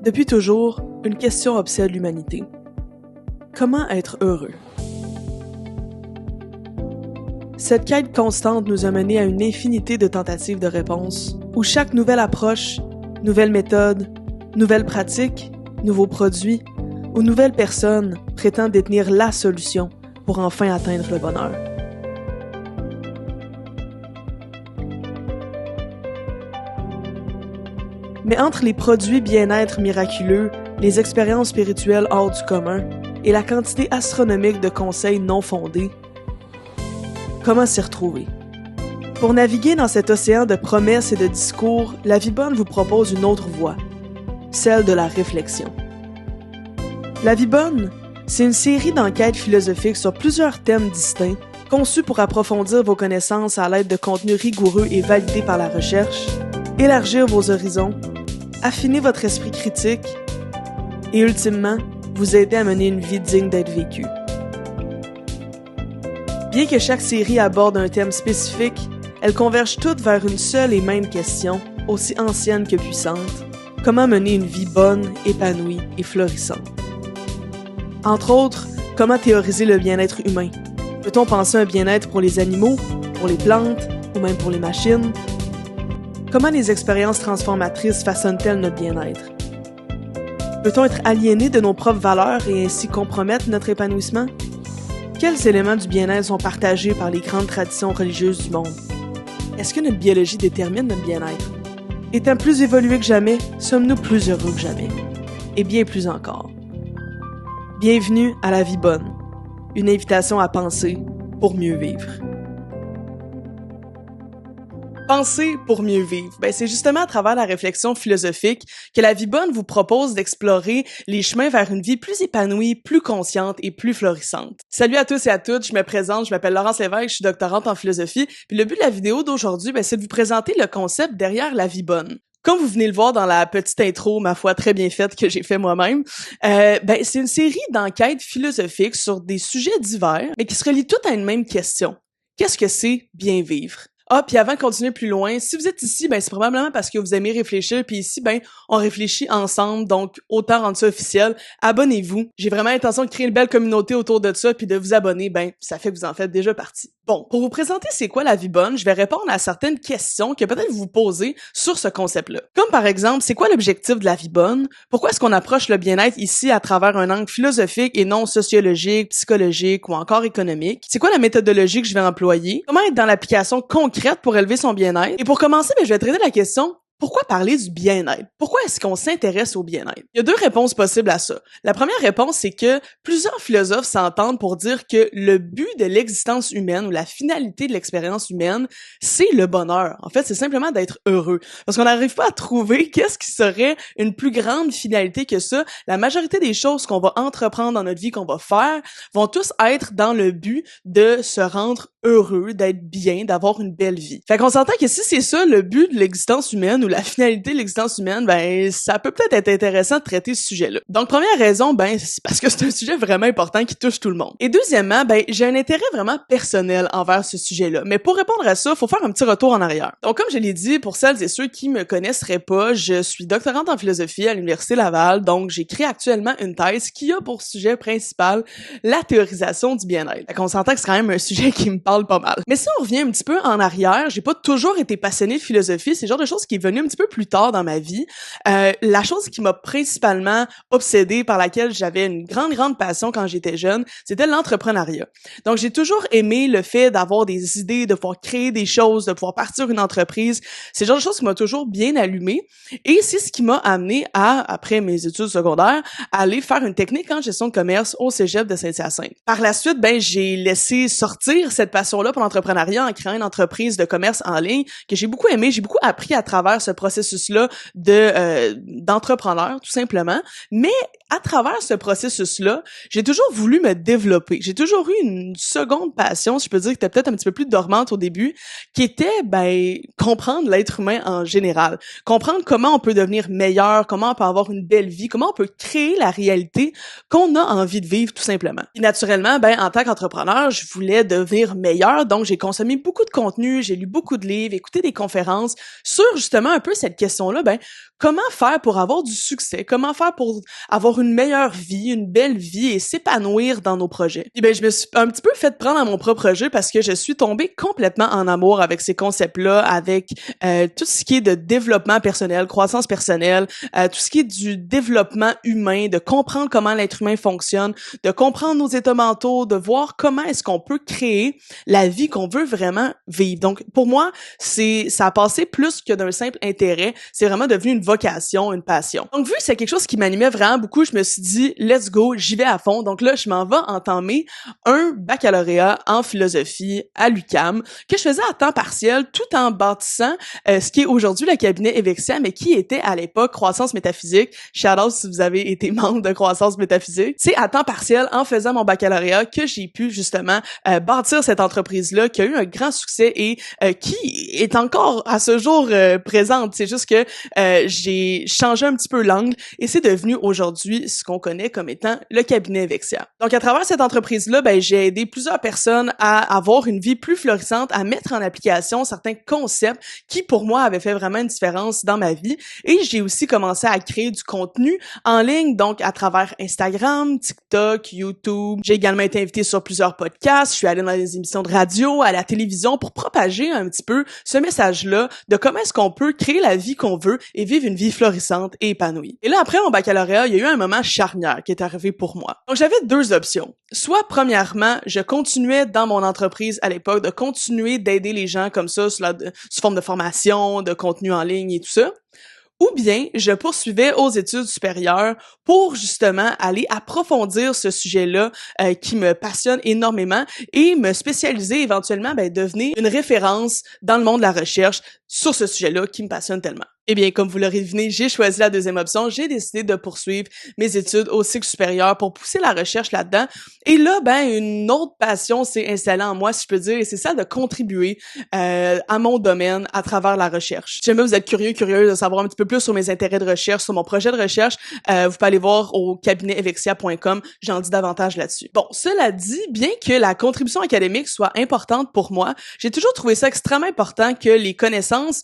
Depuis toujours, une question obsède l'humanité. Comment être heureux? Cette quête constante nous a menés à une infinité de tentatives de réponses, où chaque nouvelle approche, nouvelle méthode, nouvelle pratique, nouveaux produits ou nouvelle personne prétend détenir la solution pour enfin atteindre le bonheur. Mais entre les produits bien-être miraculeux, les expériences spirituelles hors du commun et la quantité astronomique de conseils non fondés, comment s'y retrouver? Pour naviguer dans cet océan de promesses et de discours, La Vie Bonne vous propose une autre voie, celle de la réflexion. La Vie Bonne, c'est une série d'enquêtes philosophiques sur plusieurs thèmes distincts, conçus pour approfondir vos connaissances à l'aide de contenus rigoureux et validés par la recherche, élargir vos horizons, affiner votre esprit critique et, ultimement, vous aider à mener une vie digne d'être vécue. Bien que chaque série aborde un thème spécifique, elles convergent toutes vers une seule et même question, aussi ancienne que puissante: comment mener une vie bonne, épanouie et florissante? Entre autres, comment théoriser le bien-être humain? Peut-on penser un bien-être pour les animaux, pour les plantes ou même pour les machines? Comment les expériences transformatrices façonnent-elles notre bien-être? Peut-on être aliéné de nos propres valeurs et ainsi compromettre notre épanouissement? Quels éléments du bien-être sont partagés par les grandes traditions religieuses du monde? Est-ce que notre biologie détermine notre bien-être? Étant plus évolués que jamais, sommes-nous plus heureux que jamais? Et bien plus encore. Bienvenue à La Vie Bonne, une invitation à penser pour mieux vivre. Penser pour mieux vivre. C'est justement à travers la réflexion philosophique que La Vie Bonne vous propose d'explorer les chemins vers une vie plus épanouie, plus consciente et plus florissante. Salut à tous et à toutes, je me présente, je m'appelle Laurence Lévesque, je suis doctorante en philosophie, puis le but de la vidéo d'aujourd'hui, c'est de vous présenter le concept derrière La Vie Bonne. Comme vous venez le voir dans la petite intro, ma foi, très bien faite que j'ai fait moi-même, c'est une série d'enquêtes philosophiques sur des sujets divers, mais qui se relient toutes à une même question. Qu'est-ce que c'est bien vivre? Ah, puis avant de continuer plus loin, si vous êtes ici, c'est probablement parce que vous aimez réfléchir, puis ici, on réfléchit ensemble, donc autant rendre ça officiel. Abonnez-vous. J'ai vraiment l'intention de créer une belle communauté autour de ça, puis de vous abonner, ça fait que vous en faites déjà partie. Bon, pour vous présenter c'est quoi La Vie Bonne, je vais répondre à certaines questions que peut-être vous posez sur ce concept-là. Comme par exemple, c'est quoi l'objectif de La Vie Bonne? Pourquoi est-ce qu'on approche le bien-être ici à travers un angle philosophique et non sociologique, psychologique ou encore économique? C'est quoi la méthodologie que je vais employer? Comment être dans l'application concrète pour élever son bien-être? Et pour commencer, je vais traiter la question: pourquoi parler du bien-être? Pourquoi est-ce qu'on s'intéresse au bien-être? Il y a deux réponses possibles à ça. La première réponse, c'est que plusieurs philosophes s'entendent pour dire que le but de l'existence humaine ou la finalité de l'expérience humaine, c'est le bonheur. En fait, c'est simplement d'être heureux. Parce qu'on n'arrive pas à trouver qu'est-ce qui serait une plus grande finalité que ça. La majorité des choses qu'on va entreprendre dans notre vie, qu'on va faire, vont tous être dans le but de se rendre heureux, d'être bien, d'avoir une belle vie. Fait qu'on s'entend que si c'est ça le but de l'existence humaine ou la finalité de l'existence humaine, ça peut peut-être être intéressant de traiter ce sujet-là. Donc première raison, c'est parce que c'est un sujet vraiment important qui touche tout le monde. Et deuxièmement, j'ai un intérêt vraiment personnel envers ce sujet-là. Mais pour répondre à ça, faut faire un petit retour en arrière. Donc comme je l'ai dit, pour celles et ceux qui me connaisseraient pas, je suis doctorante en philosophie à l'Université Laval, donc j'ai créé actuellement une thèse qui a pour sujet principal la théorisation du bien-être. Fait qu'on s'entend que c'est quand même un sujet qui me parle pas mal. Mais si on revient un petit peu en arrière, j'ai pas toujours été passionnée de philosophie, c'est le genre de choses qui est venu un petit peu plus tard dans ma vie. La chose qui m'a principalement obsédée, par laquelle j'avais une grande passion quand j'étais jeune, c'était l'entrepreneuriat. Donc j'ai toujours aimé le fait d'avoir des idées, de pouvoir créer des choses, de pouvoir partir une entreprise. C'est le genre de choses qui m'a toujours bien allumée et c'est ce qui m'a amené à, après mes études secondaires, à aller faire une technique en gestion de commerce au cégep de Saint-Hyacinthe. Par la suite, j'ai laissé sortir cette passion-là pour l'entrepreneuriat en créant une entreprise de commerce en ligne que j'ai beaucoup aimé, j'ai beaucoup appris à travers ce processus-là d'entrepreneur, tout simplement. Mais à travers ce processus-là, j'ai toujours voulu me développer. J'ai toujours eu une seconde passion, si je peux dire, qui était peut-être un petit peu plus dormante au début, qui était, comprendre l'être humain en général. Comprendre comment on peut devenir meilleur, comment on peut avoir une belle vie, comment on peut créer la réalité qu'on a envie de vivre, tout simplement. Et naturellement, en tant qu'entrepreneur, je voulais devenir meilleur, donc j'ai consommé beaucoup de contenu, j'ai lu beaucoup de livres, écouté des conférences sur, justement, un peu cette question-là, comment faire pour avoir du succès? Comment faire pour avoir une meilleure vie, une belle vie et s'épanouir dans nos projets? Et je me suis un petit peu fait prendre à mon propre jeu parce que je suis tombée complètement en amour avec ces concepts-là, avec tout ce qui est de développement personnel, croissance personnelle, tout ce qui est du développement humain, de comprendre comment l'être humain fonctionne, de comprendre nos états mentaux, de voir comment est-ce qu'on peut créer la vie qu'on veut vraiment vivre. Donc, pour moi, ça a passé plus que d'un simple intérêt. C'est vraiment devenu une vocation, une passion. Donc, vu que c'est quelque chose qui m'animait vraiment beaucoup, je me suis dit, let's go, j'y vais à fond. Donc là, je m'en vais entamer un baccalauréat en philosophie à l'UQAM que je faisais à temps partiel tout en bâtissant ce qui est aujourd'hui le cabinet Evexia, mais qui était à l'époque Croissance Métaphysique. Shout out si vous avez été membre de Croissance Métaphysique. C'est à temps partiel en faisant mon baccalauréat que j'ai pu justement bâtir cette entreprise-là qui a eu un grand succès et qui est encore à ce jour présente. C'est juste que j'ai changé un petit peu l'angle et c'est devenu aujourd'hui ce qu'on connaît comme étant le cabinet Evexia. Donc à travers cette entreprise-là, j'ai aidé plusieurs personnes à avoir une vie plus florissante, à mettre en application certains concepts qui pour moi avaient fait vraiment une différence dans ma vie et j'ai aussi commencé à créer du contenu en ligne, donc à travers Instagram, TikTok, YouTube. J'ai également été invitée sur plusieurs podcasts, je suis allée dans des émissions de radio, à la télévision pour propager un petit peu ce message-là de comment est-ce qu'on peut créer la vie qu'on veut et vivre une vie florissante et épanouie. Et là, après mon baccalauréat, il y a eu un moment charnière qui est arrivé pour moi. Donc, j'avais deux options. Soit, premièrement, je continuais dans mon entreprise à l'époque de continuer d'aider les gens comme ça sous forme de formation, de contenu en ligne et tout ça. Ou bien, je poursuivais aux études supérieures pour justement aller approfondir ce sujet-là qui me passionne énormément et me spécialiser éventuellement, devenir une référence dans le monde de la recherche sur ce sujet-là qui me passionne tellement. Eh bien, comme vous l'aurez deviné, j'ai choisi la deuxième option. J'ai décidé de poursuivre mes études au cycle supérieur pour pousser la recherche là-dedans. Et là, une autre passion s'est installée en moi, si je peux dire, et c'est ça de contribuer à mon domaine à travers la recherche. Si jamais vous êtes curieuse de savoir un petit peu plus sur mes intérêts de recherche, sur mon projet de recherche, vous pouvez aller voir au cabinetevexia.com. J'en dis davantage là-dessus. Bon, cela dit, bien que la contribution académique soit importante pour moi, j'ai toujours trouvé ça extrêmement important que les connaissances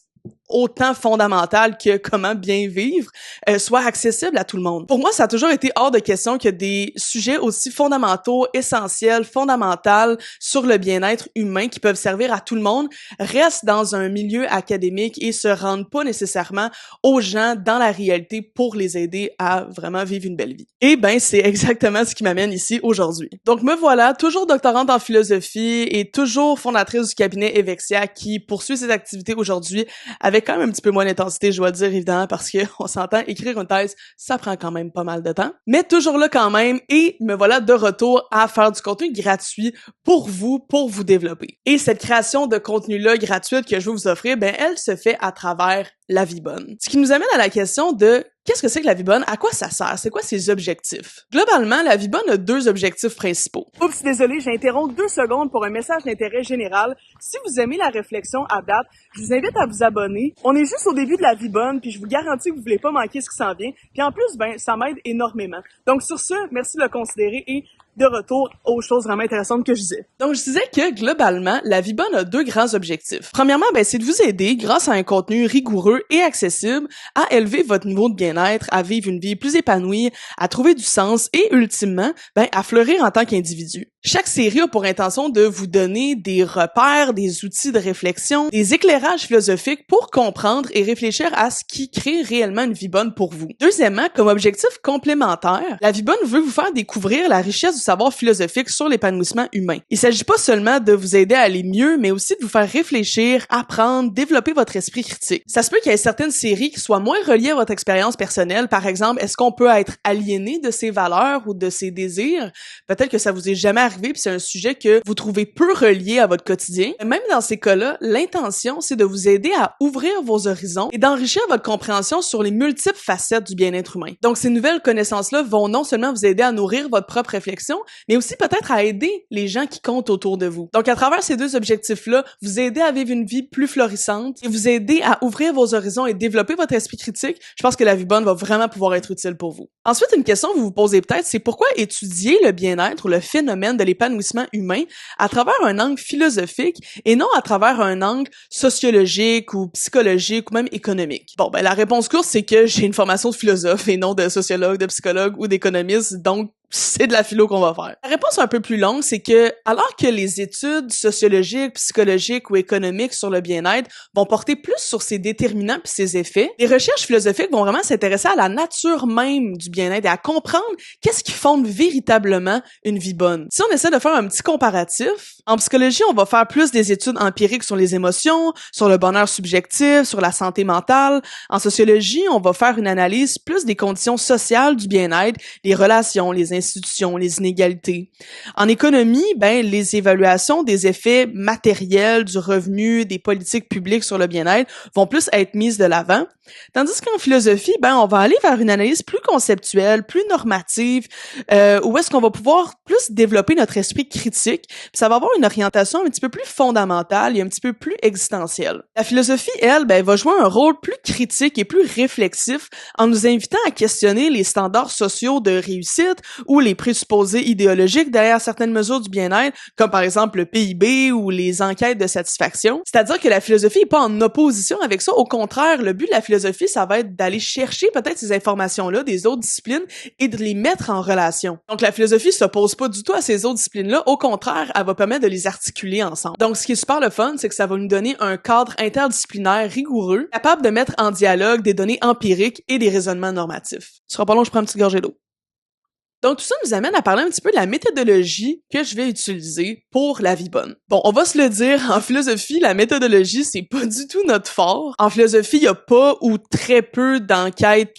autant fondamentale que comment bien vivre, soit accessible à tout le monde. Pour moi, ça a toujours été hors de question que des sujets aussi fondamentaux, essentiels, fondamentaux sur le bien-être humain qui peuvent servir à tout le monde restent dans un milieu académique et se rendent pas nécessairement aux gens dans la réalité pour les aider à vraiment vivre une belle vie. Et c'est exactement ce qui m'amène ici aujourd'hui. Donc me voilà, toujours doctorante en philosophie et toujours fondatrice du cabinet Evexia qui poursuit ses activités aujourd'hui avec quand même un petit peu moins d'intensité, je dois dire, évidemment, parce que on s'entend, écrire une thèse, ça prend quand même pas mal de temps. Mais toujours là quand même, et me voilà de retour à faire du contenu gratuit pour vous développer. Et cette création de contenu-là gratuite que je veux vous offrir, elle se fait à travers la vie bonne. Ce qui nous amène à la question de qu'est-ce que c'est que la vie bonne? À quoi ça sert? C'est quoi ses objectifs? Globalement, la vie bonne a deux objectifs principaux. Oups, désolé, j'interromps 2 secondes pour un message d'intérêt général. Si vous aimez la réflexion à date, je vous invite à vous abonner. On est juste au début de la vie bonne, puis je vous garantis que vous voulez pas manquer ce qui s'en vient. Puis en plus, ça m'aide énormément. Donc sur ce, merci de le considérer et de retour aux choses vraiment intéressantes que je disais. Donc, je disais que, globalement, la vie bonne a 2 grands objectifs. Premièrement, c'est de vous aider, grâce à un contenu rigoureux et accessible, à élever votre niveau de bien-être, à vivre une vie plus épanouie, à trouver du sens et, ultimement, à fleurir en tant qu'individu. Chaque série a pour intention de vous donner des repères, des outils de réflexion, des éclairages philosophiques pour comprendre et réfléchir à ce qui crée réellement une vie bonne pour vous. Deuxièmement, comme objectif complémentaire, la vie bonne veut vous faire découvrir la richesse du savoir philosophique sur l'épanouissement humain. Il s'agit pas seulement de vous aider à aller mieux, mais aussi de vous faire réfléchir, apprendre, développer votre esprit critique. Ça se peut qu'il y ait certaines séries qui soient moins reliées à votre expérience personnelle. Par exemple, est-ce qu'on peut être aliéné de ses valeurs ou de ses désirs? Peut-être que ça vous est jamais arrivé, puis c'est un sujet que vous trouvez peu relié à votre quotidien. Même dans ces cas-là, l'intention, c'est de vous aider à ouvrir vos horizons et d'enrichir votre compréhension sur les multiples facettes du bien-être humain. Donc, ces nouvelles connaissances-là vont non seulement vous aider à nourrir votre propre réflexion, mais aussi peut-être à aider les gens qui comptent autour de vous. Donc, à travers ces 2 objectifs-là, vous aider à vivre une vie plus florissante et vous aider à ouvrir vos horizons et développer votre esprit critique, je pense que la vie bonne va vraiment pouvoir être utile pour vous. Ensuite, une question que vous vous posez peut-être, c'est pourquoi étudier le bien-être ou le phénomène de l'épanouissement humain à travers un angle philosophique et non à travers un angle sociologique ou psychologique ou même économique? Bon, ben la réponse courte, c'est que j'ai une formation de philosophe et non de sociologue, de psychologue ou d'économiste, donc c'est de la philo qu'on va faire. La réponse un peu plus longue, c'est que alors que les études sociologiques, psychologiques ou économiques sur le bien-être vont porter plus sur ses déterminants puis ses effets, les recherches philosophiques vont vraiment s'intéresser à la nature même du bien-être et à comprendre qu'est-ce qui fonde véritablement une vie bonne. Si on essaie de faire un petit comparatif, en psychologie, on va faire plus des études empiriques sur les émotions, sur le bonheur subjectif, sur la santé mentale. En sociologie, on va faire une analyse plus des conditions sociales du bien-être, les relations, les institutions, les inégalités. En économie, ben les évaluations des effets matériels du revenu, des politiques publiques sur le bien-être vont plus être mises de l'avant. Tandis qu'en philosophie, ben on va aller vers une analyse plus conceptuelle, plus normative, où est-ce qu'on va pouvoir plus développer notre esprit critique, puis ça va avoir une orientation un petit peu plus fondamentale et un petit peu plus existentielle. La philosophie, elle, ben va jouer un rôle plus critique et plus réflexif en nous invitant à questionner les standards sociaux de réussite ou les présupposés idéologiques derrière certaines mesures du bien-être, comme par exemple le PIB ou les enquêtes de satisfaction. C'est-à-dire que la philosophie est pas en opposition avec ça. Au contraire, le but de la philosophie, ça va être d'aller chercher peut-être ces informations-là des autres disciplines et de les mettre en relation. Donc la philosophie s'oppose pas du tout à ces autres disciplines-là. Au contraire, elle va permettre de les articuler ensemble. Donc ce qui est super le fun, c'est que ça va nous donner un cadre interdisciplinaire rigoureux, capable de mettre en dialogue des données empiriques et des raisonnements normatifs. Ce sera pas long, je prends une petite gorgée d'eau. Donc, tout ça nous amène à parler un petit peu de la méthodologie que je vais utiliser pour la vie bonne. Bon, on va se le dire, en philosophie, la méthodologie, c'est pas du tout notre fort. En philosophie, il y a pas ou très peu d'enquêtes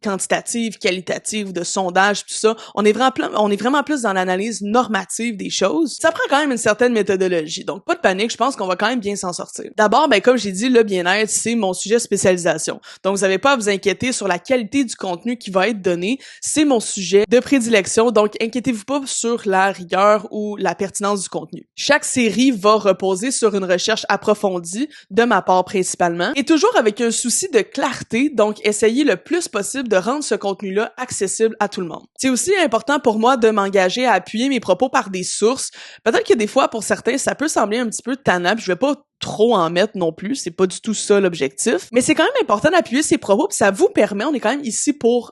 quantitatives, qualitatives, de sondages, tout ça. On est vraiment plus dans l'analyse normative des choses. Ça prend quand même une certaine méthodologie. Donc, pas de panique, je pense qu'on va quand même bien s'en sortir. D'abord, ben, comme j'ai dit, le bien-être, c'est mon sujet de spécialisation. Donc, vous n'avez pas à vous inquiéter sur la qualité du contenu qui va être donné. C'est mon sujet de prédilection. Donc inquiétez-vous pas sur la rigueur ou la pertinence du contenu. Chaque série va reposer sur une recherche approfondie, de ma part principalement, et toujours avec un souci de clarté, donc essayez le plus possible de rendre ce contenu-là accessible à tout le monde. C'est aussi important pour moi de m'engager à appuyer mes propos par des sources. Peut-être que des fois, pour certains, ça peut sembler un petit peu tannant, puis je vais pas trop en mettre non plus, c'est pas du tout ça l'objectif, mais c'est quand même important d'appuyer ses propos, puis ça vous permet, on est quand même ici pour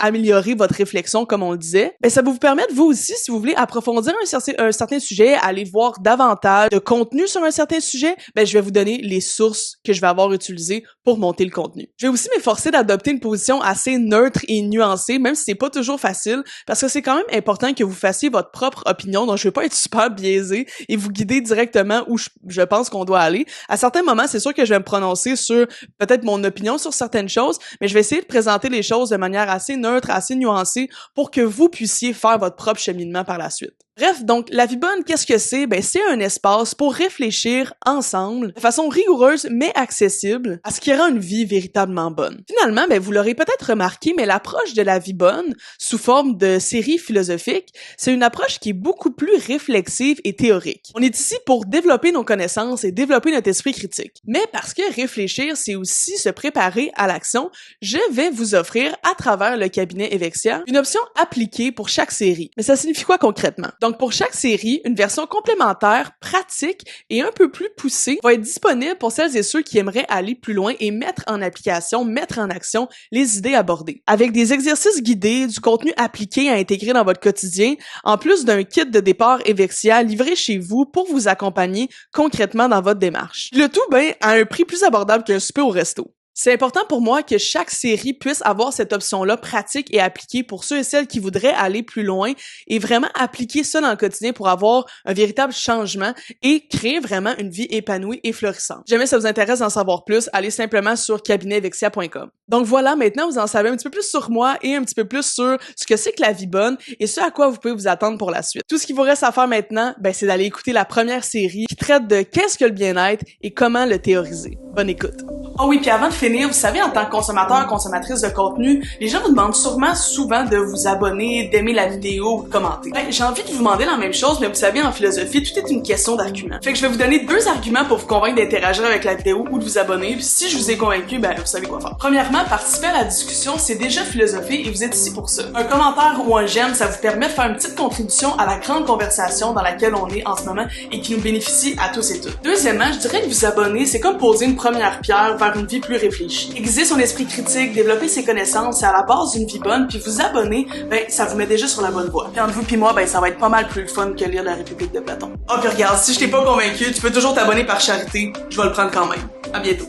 améliorer votre réflexion, comme on le disait, ben ça va vous permettre, vous aussi, si vous voulez approfondir un certain sujet, aller voir davantage de contenu sur un certain sujet, ben je vais vous donner les sources que je vais avoir utilisées pour monter le contenu. Je vais aussi m'efforcer d'adopter une position assez neutre et nuancée, même si c'est pas toujours facile, parce que c'est quand même important que vous fassiez votre propre opinion, donc je vais pas être super biaisé et vous guider directement où je pense qu'on doit aller. À certains moments, c'est sûr que je vais me prononcer sur peut-être mon opinion sur certaines choses, mais je vais essayer de présenter les choses de manière assez neutre, assez nuancé pour que vous puissiez faire votre propre cheminement par la suite. Bref, donc, la vie bonne, qu'est-ce que c'est? Ben, c'est un espace pour réfléchir ensemble, de façon rigoureuse mais accessible, à ce qui rend une vie véritablement bonne. Finalement, ben, vous l'aurez peut-être remarqué, mais l'approche de la vie bonne, sous forme de série philosophique, c'est une approche qui est beaucoup plus réflexive et théorique. On est ici pour développer nos connaissances et développer notre esprit critique. Mais parce que réfléchir, c'est aussi se préparer à l'action, je vais vous offrir, à travers le cabinet Evexia, une option appliquée pour chaque série. Mais ça signifie quoi concrètement? Donc, pour chaque série, une version complémentaire, pratique et un peu plus poussée va être disponible pour celles et ceux qui aimeraient aller plus loin et mettre en application, mettre en action les idées abordées. Avec des exercices guidés, du contenu appliqué à intégrer dans votre quotidien, en plus d'un kit de départ Evexia livré chez vous pour vous accompagner concrètement dans votre démarche. Le tout, ben, à un prix plus abordable qu'un souper au resto. C'est important pour moi que chaque série puisse avoir cette option-là pratique et appliquée pour ceux et celles qui voudraient aller plus loin et vraiment appliquer ça dans le quotidien pour avoir un véritable changement et créer vraiment une vie épanouie et florissante. Si jamais ça vous intéresse d'en savoir plus, allez simplement sur cabinetevexia.com. Donc voilà, maintenant vous en savez un petit peu plus sur moi et un petit peu plus sur ce que c'est que la vie bonne et ce à quoi vous pouvez vous attendre pour la suite. Tout ce qu'il vous reste à faire maintenant, ben, c'est d'aller écouter la première série qui traite de qu'est-ce que le bien-être et comment le théoriser. Bonne écoute! Oh oui, puis avant de finir, vous savez, en tant que consommateur, consommatrice de contenu, les gens vous demandent sûrement souvent de vous abonner, d'aimer la vidéo ou de commenter. Ben, j'ai envie de vous demander la même chose, mais vous savez, en philosophie, tout est une question d'argument. Fait que je vais vous donner 2 arguments pour vous convaincre d'interagir avec la vidéo ou de vous abonner, puis si je vous ai convaincu, ben vous savez quoi faire. Premièrement, participer à la discussion, c'est déjà philosopher et vous êtes ici pour ça. Un commentaire ou un j'aime, ça vous permet de faire une petite contribution à la grande conversation dans laquelle on est en ce moment et qui nous bénéficie à tous et toutes. Deuxièmement, je dirais que vous abonner, c'est comme poser une première pierre vers une vie plus réfléchie. Aiguiser son esprit critique, développer ses connaissances, c'est à la base d'une vie bonne, puis vous abonner, ben ça vous met déjà sur la bonne voie. Puis entre vous puis moi, ben ça va être pas mal plus fun que lire la République de Platon. Oh puis regarde, si je t'ai pas convaincu, tu peux toujours t'abonner par charité, je vais le prendre quand même. À bientôt.